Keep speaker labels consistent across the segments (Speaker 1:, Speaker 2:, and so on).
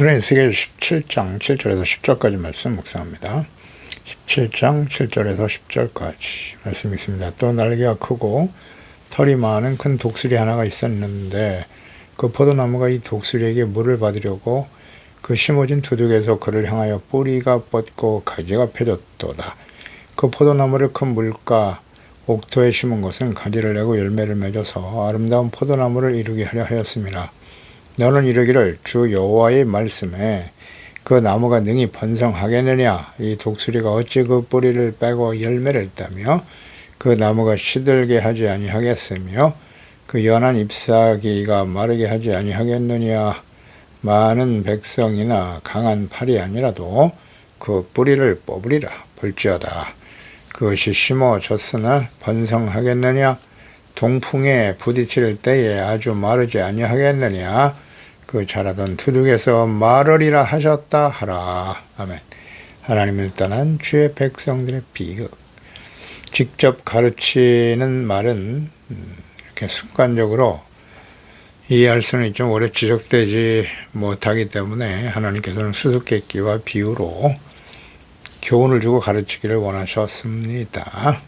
Speaker 1: 에스겔 17장 7절에서 10절까지 말씀 묵상합니다. 17장 7절에서 10절까지 말씀 있습니다. 또 날개가 크고 털이 많은 큰 독수리 하나가 있었는데 그 포도나무가 이 독수리에게 물을 받으려고 그 심어진 두둑에서 그를 향하여 뿌리가 뻗고 가지가 펴졌도다. 그 포도나무를 큰 물가 옥토에 심은 것은 가지를 내고 열매를 맺어서 아름다운 포도나무를 이루게 하려 하였습니다. 너는 이르기를 주 여호와의 말씀에 그 나무가 능히 번성하겠느냐? 이 독수리가 어찌 그 뿌리를 빼고 열매를 따며 그 나무가 시들게 하지 아니하겠으며 그 연한 잎사귀가 마르게 하지 아니하겠느냐? 많은 백성이나 강한 팔이 아니라도 그 뿌리를 뽑으리라. 볼지어다. 그것이 심어졌으나 번성하겠느냐? 동풍에 부딪힐 때에 아주 마르지 아니하겠느냐? 그 자라던 두둑에서 마르리라 하셨다 하라. 아멘. 하나님을 떠난 주의 백성들의 비극. 직접 가르치는 말은 이렇게 순간적으로 이해할 수는 있지만 오래 지속되지 못하기 때문에 하나님께서는 수수께끼와 비유로 교훈을 주고 가르치기를 원하셨습니다.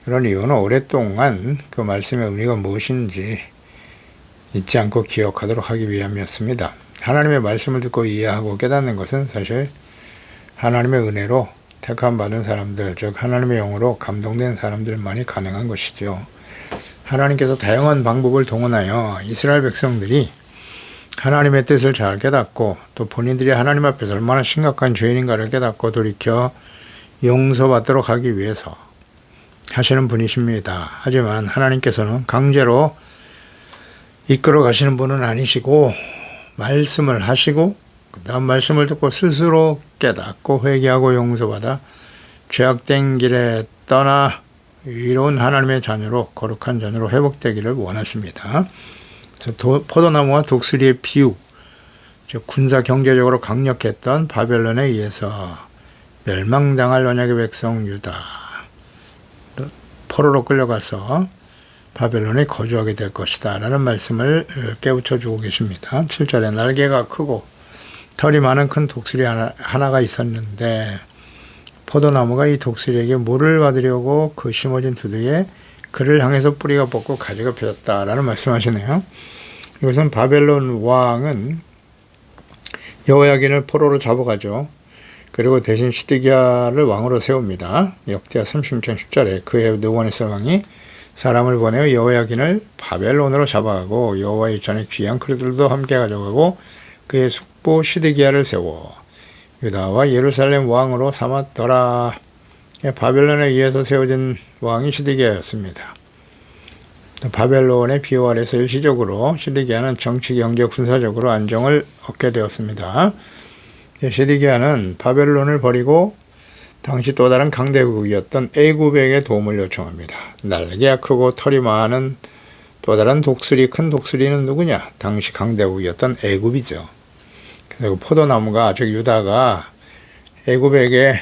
Speaker 1: 그런 이유는 오랫동안 그 말씀의 의미가 무엇인지 잊지 않고 기억하도록 하기 위함이었습니다. 하나님의 말씀을 듣고 이해하고 깨닫는 것은 사실 하나님의 은혜로 택함 받은 사람들, 즉 하나님의 영으로 감동된 사람들만이 가능한 것이죠. 하나님께서 다양한 방법을 동원하여 이스라엘 백성들이 하나님의 뜻을 잘 깨닫고 또 본인들이 하나님 앞에서 얼마나 심각한 죄인인가를 깨닫고 돌이켜 용서받도록 하기 위해서 하시는 분이십니다. 하지만 하나님께서는 강제로 이끌어 가시는 분은 아니시고 말씀을 하시고 그 다음 말씀을 듣고 스스로 깨닫고 회개하고 용서받아 죄악된 길에 떠나 의로운 하나님의 자녀로 거룩한 자녀로 회복되기를 원하십니다. 포도나무와 독수리의 비유, 즉 군사 경제적으로 강력했던 바벨론에 의해서 멸망당할 언약의 백성 유다, 포로로 끌려가서 바벨론에 거주하게 될 것이다 라는 말씀을 깨우쳐 주고 계십니다. 7절에 날개가 크고 털이 많은 큰 독수리 하나가 있었는데 포도나무가 이 독수리에게 물을 받으려고 그 심어진 두둑에 그를 향해서 뿌리가 뻗고 가지가 펴졌다 라는 말씀하시네요. 이것은 바벨론 왕은 여호야긴을 포로로 잡아가죠. 그리고 대신 시드기야를 왕으로 세웁니다. 역대하 36장 10절에 그해 느부갓네살 왕이 사람을 보내어 여호야긴을 바벨론으로 잡아가고 여호와의 전에 귀한 그릇들도 함께 가져가고 그의 숙부 시드기야를 세워 유다와 예루살렘 왕으로 삼았더라. 바벨론에 의해서 세워진 왕이 시드기야였습니다. 바벨론의 비호 아래서 일시적으로 시드기야는 정치, 경제, 군사적으로 안정을 얻게 되었습니다. 시드기야는 바벨론을 버리고 당시 또 다른 강대국이었던 애굽에게 도움을 요청합니다. 날개가 크고 털이 많은 또 다른 독수리, 큰 독수리는 누구냐? 당시 강대국이었던 애굽이죠. 그래서 포도나무가, 즉 유다가 애굽에게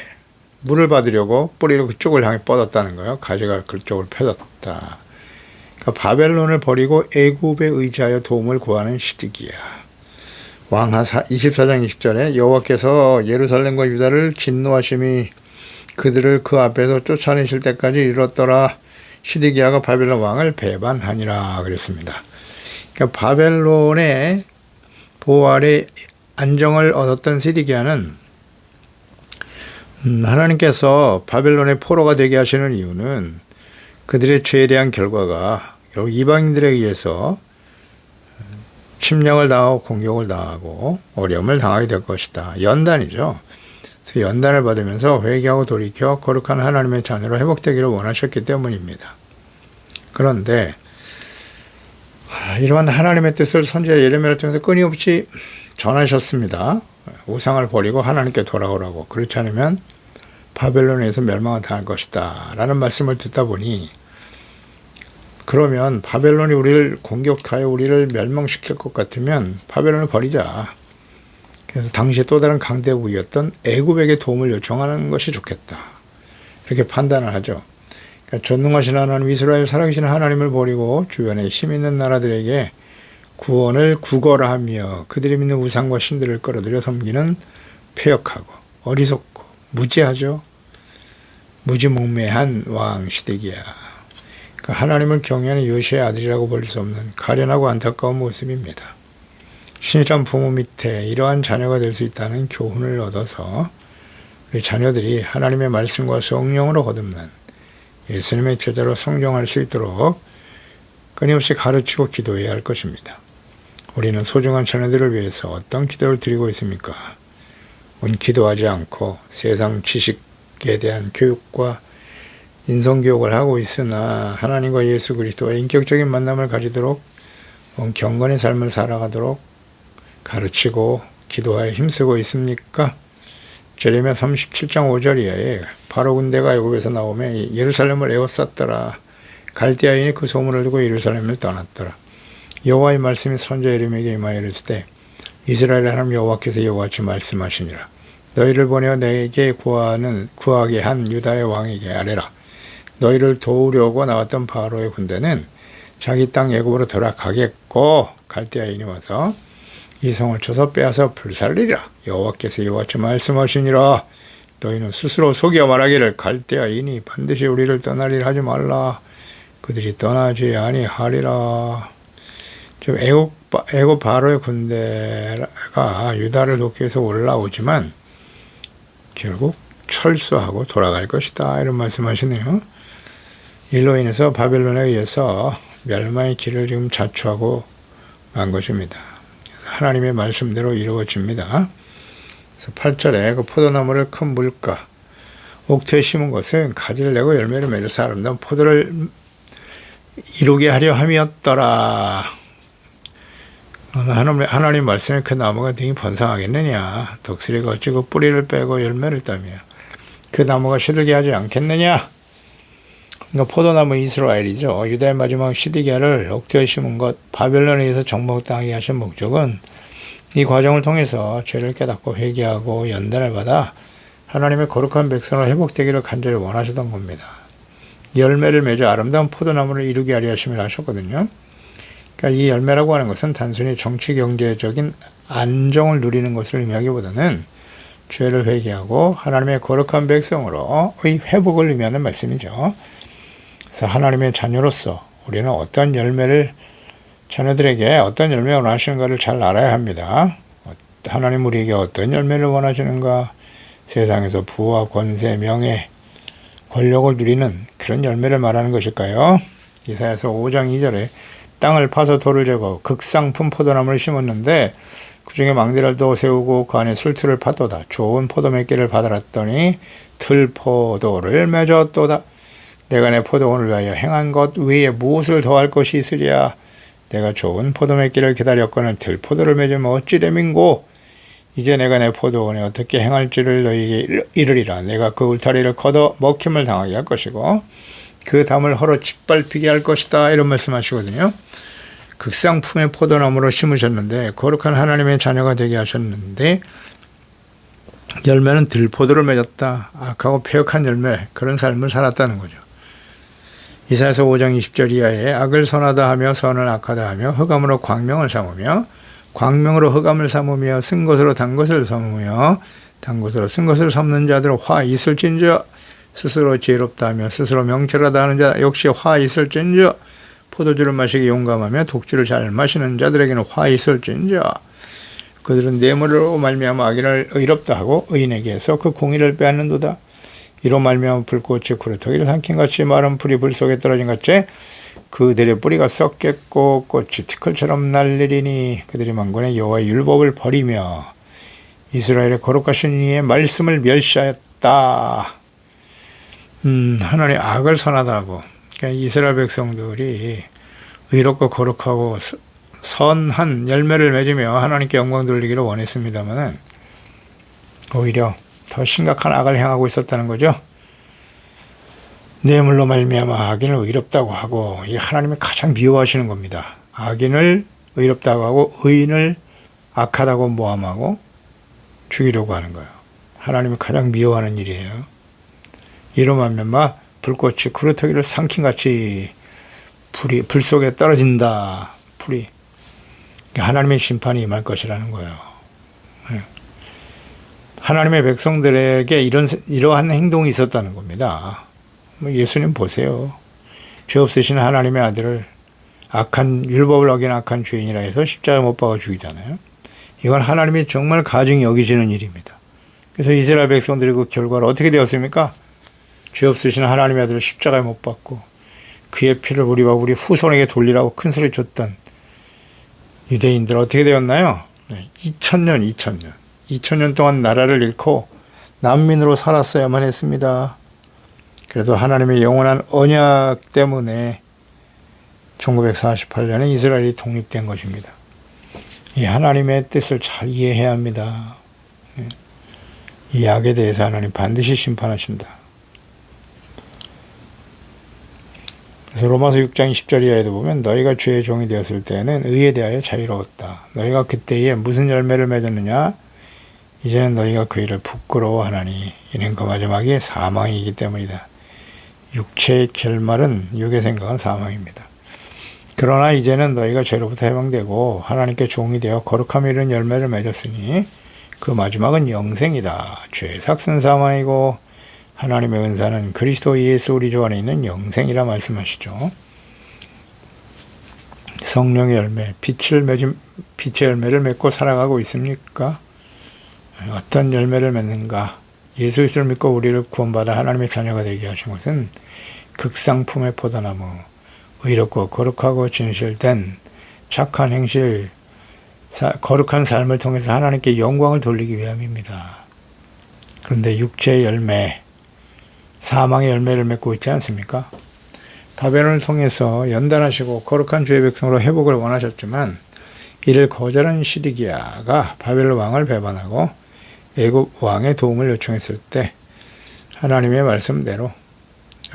Speaker 1: 물을 받으려고 뿌리를 그쪽을 향해 뻗었다는 거예요. 가지가 그쪽을 펴졌다. 그러니까 바벨론을 버리고 애굽에 의지하여 도움을 구하는 시드기야. 왕하 24장 20절에 여호와께서 예루살렘과 유다를 진노하심이 그들을 그 앞에서 쫓아내실 때까지 이르렀더라. 시드기야가 바벨론 왕을 배반하니라 그랬습니다. 그러니까 바벨론의 보호 아래 안정을 얻었던 시드기야는 하나님께서 바벨론의 포로가 되게 하시는 이유는 그들의 죄에 대한 결과가 이방인들에 의해서 침략을 당하고 공격을 당하고 어려움을 당하게 될 것이다. 연단이죠. 그래서 연단을 받으면서 회개하고 돌이켜 거룩한 하나님의 자녀로 회복되기를 원하셨기 때문입니다. 그런데 이러한 하나님의 뜻을 선지자 예레미야를 통해서 끊임없이 전하셨습니다. 우상을 버리고 하나님께 돌아오라고. 그렇지 않으면 바벨론에서 멸망을 당할 것이다 라는 말씀을 듣다 보니 그러면 바벨론이 우리를 공격하여 우리를 멸망시킬 것 같으면 바벨론을 버리자. 그래서 당시에 또 다른 강대국이었던 애굽에게 도움을 요청하는 것이 좋겠다. 이렇게 판단을 하죠. 그러니까 전능하신 하나님, 이스라엘 살아계신 하나님을 버리고 주변에 힘 있는 나라들에게 구원을 구걸하며 그들이 믿는 우상과 신들을 끌어들여 섬기는 폐역하고 어리석고 무지하죠. 무지몽매한 왕 시대기야. 그 하나님을 경외하는 요시의 아들이라고 볼 수 없는 가련하고 안타까운 모습입니다. 신실한 부모 밑에 이러한 자녀가 될 수 있다는 교훈을 얻어서 우리 자녀들이 하나님의 말씀과 성령으로 거듭난 예수님의 제자로 성장할 수 있도록 끊임없이 가르치고 기도해야 할 것입니다. 우리는 소중한 자녀들을 위해서 어떤 기도를 드리고 있습니까? 기도하지 않고 세상 지식에 대한 교육과 인성교육을 하고 있으나 하나님과 예수 그리스도와 인격적인 만남을 가지도록 경건의 삶을 살아가도록 가르치고 기도하여 힘쓰고 있습니까? 제레미야 37장 5절이에 바로 군대가 애굽에서 나오며 예루살렘을 에워쌌더라. 갈대아인이 그 소문을 듣고 예루살렘을 떠났더라. 여호와의 말씀이 선지자 예레미야에게 임하여 이르실 때 이스라엘의 하나님 여호와께서 이와 같이 말씀하시니라. 너희를 보내어 내게 구하게 한 유다의 왕에게 아뢰라. 너희를 도우려고 나왔던 바로의 군대는 자기 땅 애굽으로 돌아가겠고 갈대아인이 와서 이 성을 쳐서 빼앗아 불살리리라. 여호와께서 이와 같이 말씀하시니라. 너희는 스스로 속여 말하기를 갈대아인이 반드시 우리를 떠나리라 하지 말라. 그들이 떠나지 아니하리라. 지금 애굽 바로의 군대가 유다를 돕기 위해서 올라오지만 결국 철수하고 돌아갈 것이다. 이런 말씀하시네요. 일로 인해서 바벨론에 의해서 멸망의 길을 지금 자초하고 만 것입니다. 그래서 하나님의 말씀대로 이루어집니다. 그래서 8절에 그 포도나무를 큰 물가 옥토에 심은 것은 가지를 내고 열매를 맺어서 아름다운 포도를 이루게 하려 함이었더라. 하나님 말씀에 그 나무가 등이 번성하겠느냐? 독수리가 어찌 그 뿌리를 빼고 열매를 따며 그 나무가 시들게 하지 않겠느냐? 그러니까 포도나무 이스라엘이죠. 유다의 마지막 시드기야를 옥토에 심은 것, 바벨론에 의해서 정복당하게 하신 목적은 이 과정을 통해서 죄를 깨닫고 회개하고 연단을 받아 하나님의 거룩한 백성으로 회복되기를 간절히 원하시던 겁니다. 열매를 맺어 아름다운 포도나무를 이루게 하려 하심을 하셨거든요. 그러니까 이 열매라고 하는 것은 단순히 정치 경제적인 안정을 누리는 것을 의미하기보다는 죄를 회개하고 하나님의 거룩한 백성으로의 회복을 의미하는 말씀이죠. 그래서 하나님의 자녀로서 우리는 어떤 열매를 자녀들에게 어떤 열매를 원하시는가를 잘 알아야 합니다. 하나님 우리에게 어떤 열매를 원하시는가? 세상에서 부와 권세, 명예, 권력을 누리는 그런 열매를 말하는 것일까요? 이사야서 5장 2절에 땅을 파서 돌을 제거 극상품 포도나무를 심었는데 그 중에 망대를도 세우고 그 안에 술틀을 파도다. 좋은 포도 맺기를 받아랐더니 들포도를 맺었도다. 내가 내 포도원을 위하여 행한 것 외에 무엇을 더할 것이 있으랴. 내가 좋은 포도 맺기를 기다렸거늘 들포도를 맺으면 어찌 됨인고. 이제 내가 내 포도원에 어떻게 행할지를 너희에게 이르리라. 내가 그 울타리를 걷어 먹힘을 당하게 할 것이고 그 담을 헐어 짓밟히게 할 것이다. 이런 말씀하시거든요. 극상품의 포도나무로 심으셨는데 거룩한 하나님의 자녀가 되게 하셨는데 열매는 들포도를 맺었다. 악하고 폐역한 열매, 그런 삶을 살았다는 거죠. 이사야서 5장 20절 이하에 악을 선하다 하며 선을 악하다 하며 흑암으로 광명을 삼으며 광명으로 흑암을 삼으며 쓴 것으로 단 것을 삼으며 단 것으로 쓴 것을 삼는 자들 화 있을진저. 스스로 지혜롭다 하며 스스로 명철하다 하는 자 역시 화 있을진저. 포도주를 마시기 용감하며 독주를 잘 마시는 자들에게는 화 있을진저. 그들은 뇌물로 말미암아 악인을 의롭다 하고 의인에게서 그 공의를 빼앗는도다. 이로 말미암아 불꽃이 구루터기를 삼킨 같이 마른 풀이 불 속에 떨어진 같이 그들의 뿌리가 썩겠고 꽃이 티끌처럼 날리리니 그들이 만군의 여호와의 율법을 버리며 이스라엘의 거룩하신 이의 말씀을 멸시하였다. 하나님 악을 선하다 하고 그러니까 이스라엘 백성들이 의롭고 거룩하고 선한 열매를 맺으며 하나님께 영광 돌리기를 원했습니다만 오히려 더 심각한 악을 행하고 있었다는 거죠. 뇌물로 말미암아 악인을 의롭다고 하고 이 하나님이 가장 미워하시는 겁니다. 악인을 의롭다고 하고 의인을 악하다고 모함하고 죽이려고 하는 거예요. 하나님이 가장 미워하는 일이에요. 이로 말미암아 불꽃이 구루터기를 삼킨 같이 불 속에 떨어진다. 풀이 하나님의 심판이 임할 것이라는 거예요. 하나님의 백성들에게 이러한 행동이 있었다는 겁니다. 예수님 보세요. 죄 없으신 하나님의 아들을 율법을 어긴 악한 죄인이라 해서 십자가에 못 박아 죽이잖아요. 이건 하나님이 정말 가증히 여기시는 일입니다. 그래서 이스라엘 백성들이 그 결과를 어떻게 되었습니까? 죄 없으신 하나님의 아들을 십자가에 못 박고 그의 피를 우리와 우리 후손에게 돌리라고 큰 소리 쳤던 유대인들 어떻게 되었나요? 2000년 동안 나라를 잃고 난민으로 살았어야만 했습니다. 그래도 하나님의 영원한 언약 때문에 1948년에 이스라엘이 독립된 것입니다. 이 하나님의 뜻을 잘 이해해야 합니다. 이 악에 대해서 하나님 반드시 심판하신다. 그래서 로마서 6장 10절 이하에도 보면 너희가 죄의 종이 되었을 때에는 의에 대하여 자유로웠다. 너희가 그때에 무슨 열매를 맺었느냐? 이제는 너희가 그 일을 부끄러워하나니 이는 그 마지막이 사망이기 때문이다. 육체의 결말은 육의 생각은 사망입니다. 그러나 이제는 너희가 죄로부터 해방되고 하나님께 종이 되어 거룩함에 이른 열매를 맺었으니 그 마지막은 영생이다. 죄의 삭은 사망이고 하나님의 은사는 그리스도 예수 우리 주 안에 있는 영생이라 말씀하시죠. 성령의 열매, 빛의 열매를 맺고 살아가고 있습니까? 어떤 열매를 맺는가? 예수 그리스도를 믿고 우리를 구원받아 하나님의 자녀가 되게 하신 것은 극상품의 포도나무, 의롭고 거룩하고 진실된 착한 행실, 거룩한 삶을 통해서 하나님께 영광을 돌리기 위함입니다. 그런데 육체의 열매, 사망의 열매를 맺고 있지 않습니까? 바벨론을 통해서 연단하시고 거룩한 주의 백성으로 회복을 원하셨지만 이를 거절한 시드기야가 바벨론 왕을 배반하고 애굽 왕의 도움을 요청했을 때 하나님의 말씀대로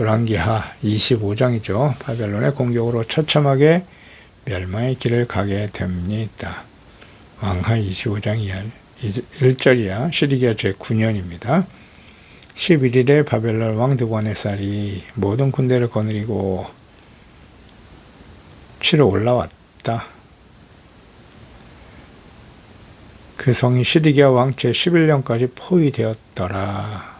Speaker 1: 열왕기하 25장이죠. 바벨론의 공격으로 처참하게 멸망의 길을 가게 됩니다. 왕하 25장 1절 이하 시드기야 제9년입니다. 11일에 바벨론 왕 느부갓네살이 모든 군대를 거느리고 치러 올라왔다. 그 성이 시드기야 왕 제11년까지 포위되었더라.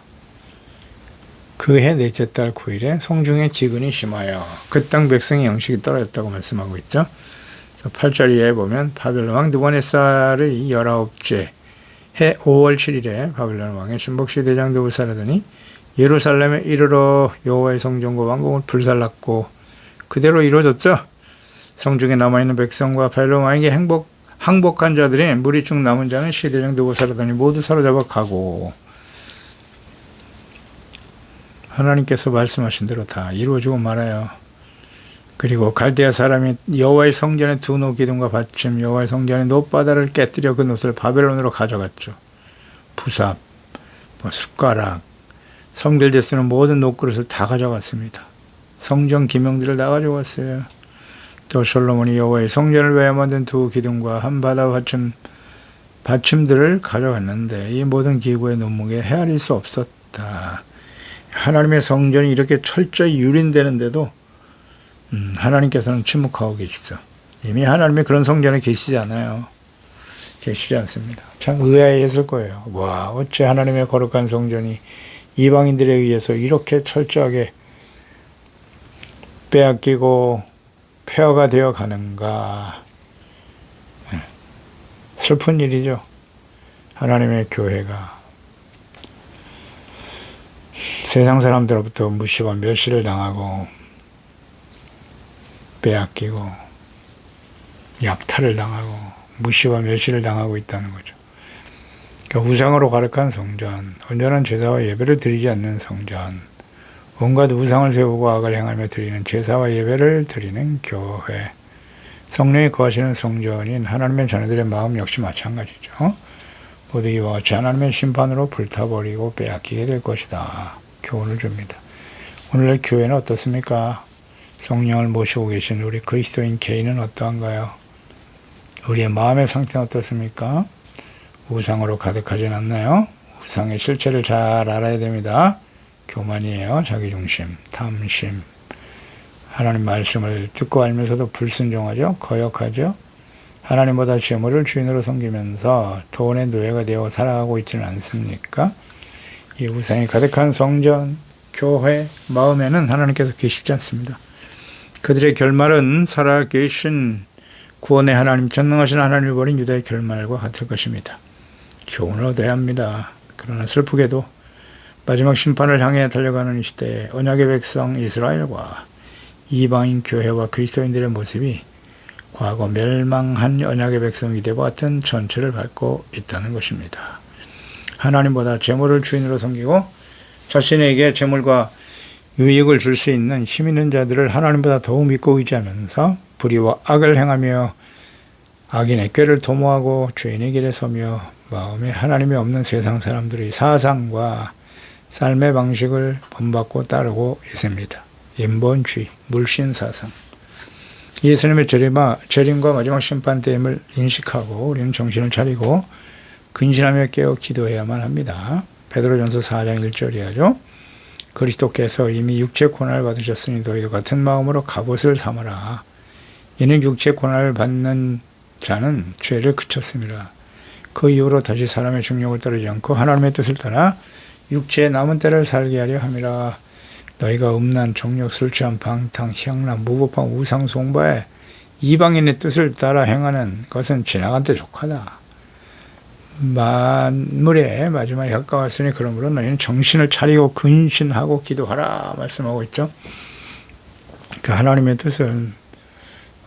Speaker 1: 그해 넷째 달 9일에 성중의 기근이 심하여 그 땅 백성의 양식이 떨어졌다고 말씀하고 있죠. 8절 이하에 보면 바벨론 왕 느부갓네살의 19째 해 5월 7일에 바벨론 왕의 신복시 대장 느부사라더니 예루살렘에 이르러 여호와의 성전과 왕궁을 불살랐고 그대로 이루어졌죠. 성중에 남아있는 백성과 바벨론 왕에게 항복한 자들이 무리 중 남은 자는 시대장 느부사라더니 모두 사로잡아 가고 하나님께서 말씀하신 대로 다 이루어지고 말아요. 그리고 갈대아 사람이 여호와의 성전의 두 노 기둥과 받침, 여호와의 성전의 놋바다를 깨뜨려 그 놋을 바벨론으로 가져갔죠. 부삽, 숟가락, 섬길대 쓰는 모든 놋그릇을 다 가져갔습니다. 성전 기명들을 다 가져갔어요. 또 솔로몬이 여호와의 성전을 위하여 만든 두 기둥과 한 바다 받침들을 가져갔는데 이 모든 기구의 논목에 헤아릴 수 없었다. 하나님의 성전이 이렇게 철저히 유린되는데도 하나님께서는 침묵하고 계시죠. 이미 하나님이 그런 성전에 계시지 않아요. 계시지 않습니다. 참 의아했을 거예요. 와, 어째 하나님의 거룩한 성전이 이방인들에 의해서 이렇게 철저하게 빼앗기고 폐허가 되어 가는가. 슬픈 일이죠. 하나님의 교회가 세상 사람들로부터 무시와 멸시를 당하고 빼앗기고 약탈을 당하고 무시와 멸시를 당하고 있다는 거죠. 그러니까 우상으로 가득한 성전, 온전한 제사와 예배를 드리지 않는 성전, 온갖 우상을 세우고 악을 행하며 드리는 제사와 예배를 드리는 교회, 성령이 거하시는 성전인 하나님의 자녀들의 마음 역시 마찬가지죠. 모두 이와 같이 하나님의 심판으로 불타버리고 빼앗기게 될 것이다. 교훈을 줍니다. 오늘날 교회는 어떻습니까? 성령을 모시고 계신 우리 그리스도인 개인은 어떠한가요? 우리의 마음의 상태는 어떻습니까? 우상으로 가득하진 않나요? 우상의 실체를 잘 알아야 됩니다. 교만이에요. 자기중심, 탐심. 하나님 말씀을 듣고 알면서도 불순종하죠. 거역하죠. 하나님보다 재물을 주인으로 섬기면서 돈의 노예가 되어 살아가고 있지는 않습니까? 이 우상이 가득한 성전, 교회, 마음에는 하나님께서 계시지 않습니다. 그들의 결말은 살아계신 구원의 하나님, 전능하신 하나님을 버린 유다의 결말과 같을 것입니다. 교훈을 얻어야 합니다. 그러나 슬프게도 마지막 심판을 향해 달려가는 이 시대에 언약의 백성 이스라엘과 이방인 교회와 그리스도인들의 모습이 과거 멸망한 언약의 백성 이대와 같은 전체를 밟고 있다는 것입니다. 하나님보다 재물을 주인으로 섬기고 자신에게 재물과 유익을 줄 수 있는 힘 있는 자들을 하나님보다 더욱 믿고 의지하면서 불의와 악을 행하며 악인의 꾀를 도모하고 죄인의 길에 서며 마음에 하나님이 없는 세상 사람들의 사상과 삶의 방식을 본받고 따르고 있습니다. 인본주의, 물신사상. 예수님의 재림과 마지막 심판 때임을 인식하고 우리는 정신을 차리고 근신하며 깨어 기도해야만 합니다. 베드로전서 4장 1절이야죠. 그리스도께서 이미 육체 고난을 받으셨으니 너희도 같은 마음으로 갑옷을 삼으라. 이는 육체 고난을 받는 자는 죄를 그쳤습니다. 그 이후로 다시 사람의 중력을 따르지 않고 하나님의 뜻을 따라 육체의 남은 때를 살게 하려 함이라. 너희가 음란, 정욕, 술 취함, 방탕, 향락, 무법함, 우상 숭배에 이방인의 뜻을 따라 행하는 것은 지나간 때 족하다. 만물의 마지막에 가까웠으니 그러므로 너희는 정신을 차리고 근신하고 기도하라 말씀하고 있죠. 그 하나님의 뜻은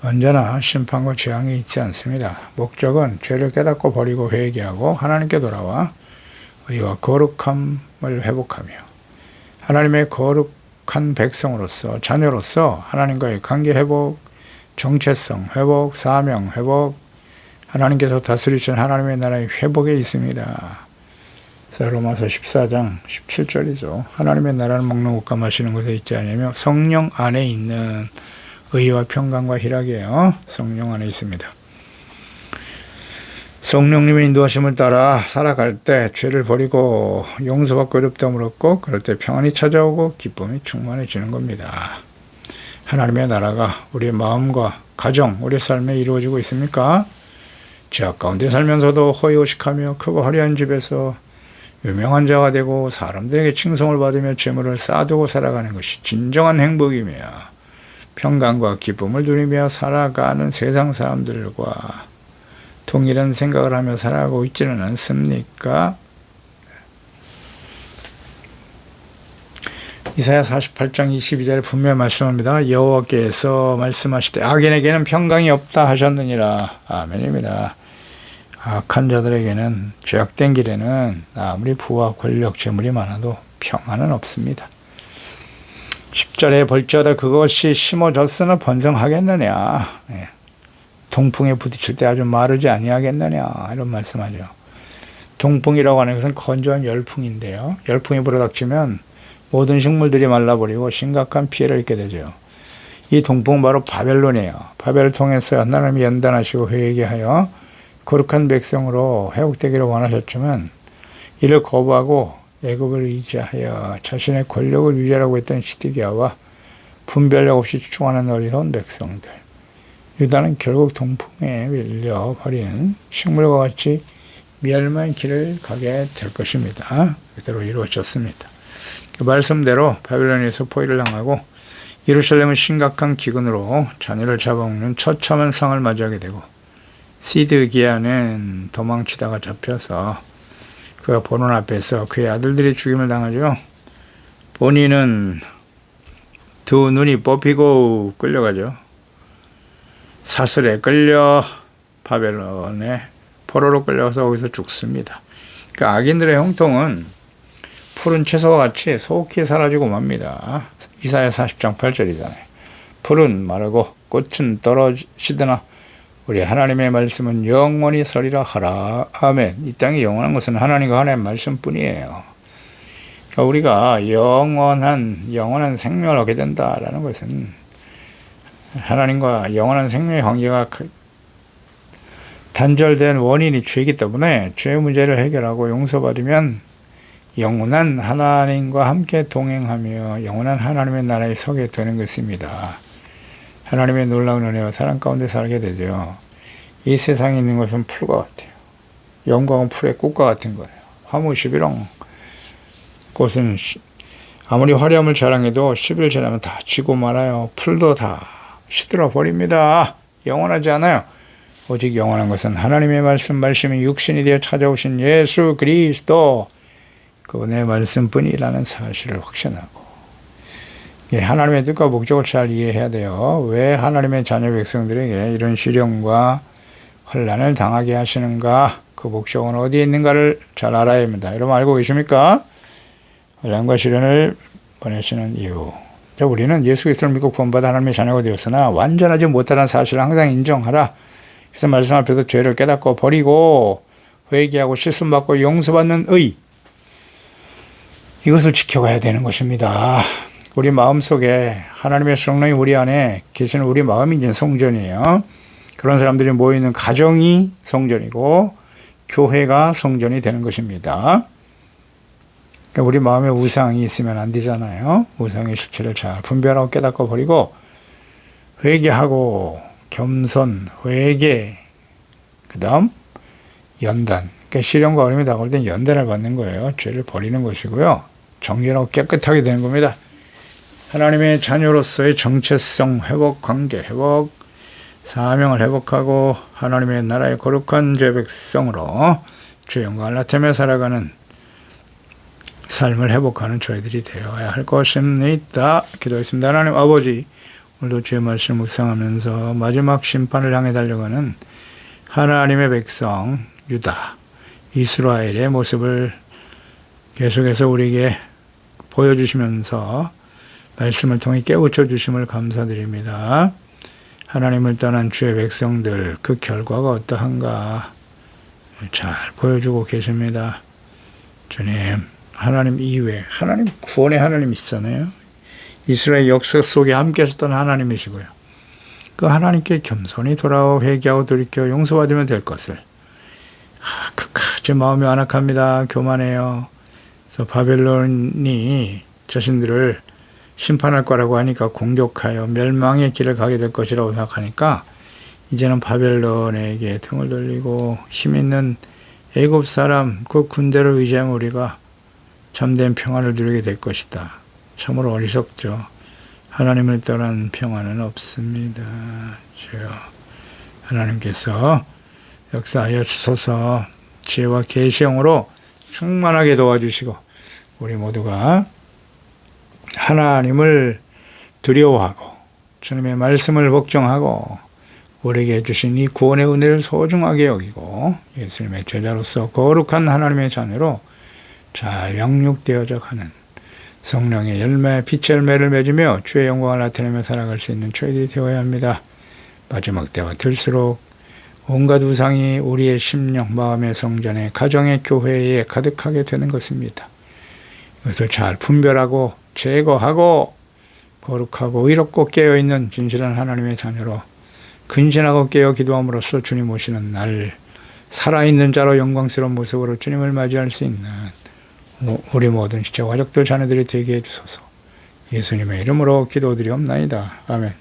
Speaker 1: 언제나 심판과 재앙이 있지 않습니다. 목적은 죄를 깨닫고 버리고 회개하고 하나님께 돌아와 의와 거룩함을 회복하며 하나님의 거룩한 백성으로서 자녀로서 하나님과의 관계 회복, 정체성 회복, 사명 회복, 하나님께서 다스리신 하나님의 나라의 회복에 있습니다. 로마서 14장 17절이죠. 하나님의 나라는 먹는 것과 마시는 것에 있지 않으며 성령 안에 있는 의와 평강과 희락이에요. 성령 안에 있습니다. 성령님의 인도하심을 따라 살아갈 때 죄를 버리고 용서받고 어렵다함을 얻고 그럴 때 평안이 찾아오고 기쁨이 충만해지는 겁니다. 하나님의 나라가 우리의 마음과 가정, 우리의 삶에 이루어지고 있습니까? 죄악 가운데 살면서도 허위호식하며 크고 화려한 집에서 유명한 자가 되고 사람들에게 칭송을 받으며 재물을 쌓아두고 살아가는 것이 진정한 행복이며 평강과 기쁨을 누리며 살아가는 세상 사람들과 동일한 생각을 하며 살아가고 있지는 않습니까? 이사야 48장 22절에 분명히 말씀합니다. 여호와께서 말씀하시되 악인에게는 평강이 없다 하셨느니라. 아멘입니다. 악한 자들에게는 죄악된 길에는 아무리 부와 권력, 재물이 많아도 평안은 없습니다. 10절에 벌지어다 그것이 심어졌으나 번성하겠느냐. 동풍에 부딪힐 때 아주 마르지 아니하겠느냐 이런 말씀하죠. 동풍이라고 하는 것은 건조한 열풍인데요. 열풍이 불어닥치면 모든 식물들이 말라버리고 심각한 피해를 입게 되죠. 이 동풍은 바로 바벨론이에요. 바벨을 통해서 하나님이 연단하시고 회개하여 거룩한 백성으로 회복되기를 원하셨지만 이를 거부하고 애굽을 의지하여 자신의 권력을 유지하려고 했던 시드기야와 분별력 없이 추종하는 어리석은 백성들. 유다는 결국 동풍에 밀려버리는 식물과 같이 멸망의 길을 가게 될 것입니다. 그대로 이루어졌습니다. 그 말씀대로 바벨론에서 포위를 당하고 예루살렘은 심각한 기근으로 자녀를 잡아먹는 처참한 상을 맞이하게 되고 시드기야는 도망치다가 잡혀서 그가 보는 앞에서 그의 아들들이 죽임을 당하죠. 본인은 두 눈이 뽑히고 끌려가죠. 사슬에 끌려 바벨론에 포로로 끌려가서 거기서 죽습니다. 그러니까 악인들의 형통은 푸른 채소와 같이 속히 사라지고 맙니다. 이사야 40장 8절이잖아요. 풀은 마르고 꽃은 떨어지더나 우리 하나님의 말씀은 영원히 서리라 하라. 아멘. 이 땅에 영원한 것은 하나님과 하나님의 말씀뿐이에요. 그러니까 우리가 영원한 생명을 얻게 된다라는 것은 하나님과 영원한 생명의 관계가 단절된 원인이 죄이기 때문에 죄의 문제를 해결하고 용서받으면 영원한 하나님과 함께 동행하며 영원한 하나님의 나라에 서게 되는 것입니다. 하나님의 놀라운 은혜와 사랑 가운데 살게 되죠. 이 세상에 있는 것은 풀과 같아요. 영광은 풀의 꽃과 같은 거예요. 화무시비롱. 꽃은 아무리 화려함을 자랑해도 10일 지나면 다 지고 말아요. 풀도 다 시들어 버립니다. 영원하지 않아요. 오직 영원한 것은 하나님의 말씀이 육신이 되어 찾아오신 예수 그리스도 그분의 말씀뿐이라는 사실을 확신하고, 하나님의 뜻과 목적을 잘 이해해야 돼요. 왜 하나님의 자녀 백성들에게 이런 시련과 환난을 당하게 하시는가, 그 목적은 어디에 있는가를 잘 알아야 합니다. 여러분 알고 계십니까? 환난과 시련을 보내시는 이유. 우리는 예수 그리스도를 믿고 구원받아 하나님의 자녀가 되었으나 완전하지 못하다는 사실을 항상 인정하라. 그래서 말씀 앞에서 죄를 깨닫고 버리고 회개하고 씻음받고 용서받는 의, 이것을 지켜가야 되는 것입니다. 우리 마음속에 하나님의 성령이 우리 안에 계시는 우리 마음이 이제 성전이에요. 그런 사람들이 모이는 가정이 성전이고 교회가 성전이 되는 것입니다. 그러니까 우리 마음에 우상이 있으면 안 되잖아요. 우상의 실체를 잘 분별하고 깨닫고 버리고 회개하고 겸손, 회개, 그 다음 연단. 그러니까 시련과 어려움이 다가올 땐 연단을 받는 거예요. 죄를 버리는 것이고요. 정결하고 깨끗하게 되는 겁니다. 하나님의 자녀로서의 정체성 회복, 관계 회복, 사명을 회복하고 하나님의 나라의 거룩한 제 백성으로 주의 영광을 나타내며 살아가는 삶을 회복하는 저희들이 되어야 할 것입니다. 기도하겠습니다. 하나님 아버지, 오늘도 주의 말씀을 묵상하면서 마지막 심판을 향해 달려가는 하나님의 백성 유다, 이스라엘의 모습을 계속해서 우리에게 보여주시면서 말씀을 통해 깨우쳐 주심을 감사드립니다. 하나님을 떠난 주의 백성들, 그 결과가 어떠한가 잘 보여주고 계십니다. 주님, 하나님 이외에 하나님 구원의 하나님이시잖아요. 이스라엘 역사 속에 함께 하셨던 하나님이시고요. 그 하나님께 겸손히 돌아와 회개하고 돌이켜 용서받으면 될 것을 끝까지 마음이 완악합니다. 교만해요. 그래서 바벨론이 자신들을 심판할 거라고 하니까 공격하여 멸망의 길을 가게 될 것이라고 생각하니까 이제는 바벨론에게 등을 돌리고 힘있는 애굽 사람 그 군대를 의지하면 우리가 참된 평안을 누리게 될 것이다. 참으로 어리석죠. 하나님을 떠난 평안은 없습니다. 주여, 하나님께서 역사하여 주소서 지혜와 계시형으로 충만하게 도와주시고 우리 모두가 하나님을 두려워하고 주님의 말씀을 복종하고 우리에게 해주신 이 구원의 은혜를 소중하게 여기고 예수님의 제자로서 거룩한 하나님의 자녀로 잘 양육되어져 가는 성령의 열매, 빛의 열매를 맺으며 주의 영광을 나타내며 살아갈 수 있는 저희들이 되어야 합니다. 마지막 때가 들수록 온갖 우상이 우리의 심령, 마음의 성전에, 가정의 교회에 가득하게 되는 것입니다. 이것을 잘 분별하고 제거하고 거룩하고 의롭고 깨어있는 진실한 하나님의 자녀로 근신하고 깨어 기도함으로써 주님 오시는 날 살아있는 자로 영광스러운 모습으로 주님을 맞이할 수 있는 우리 모든 시체 가족들 자녀들이 되게 해주소서. 예수님의 이름으로 기도드리옵나이다. 아멘.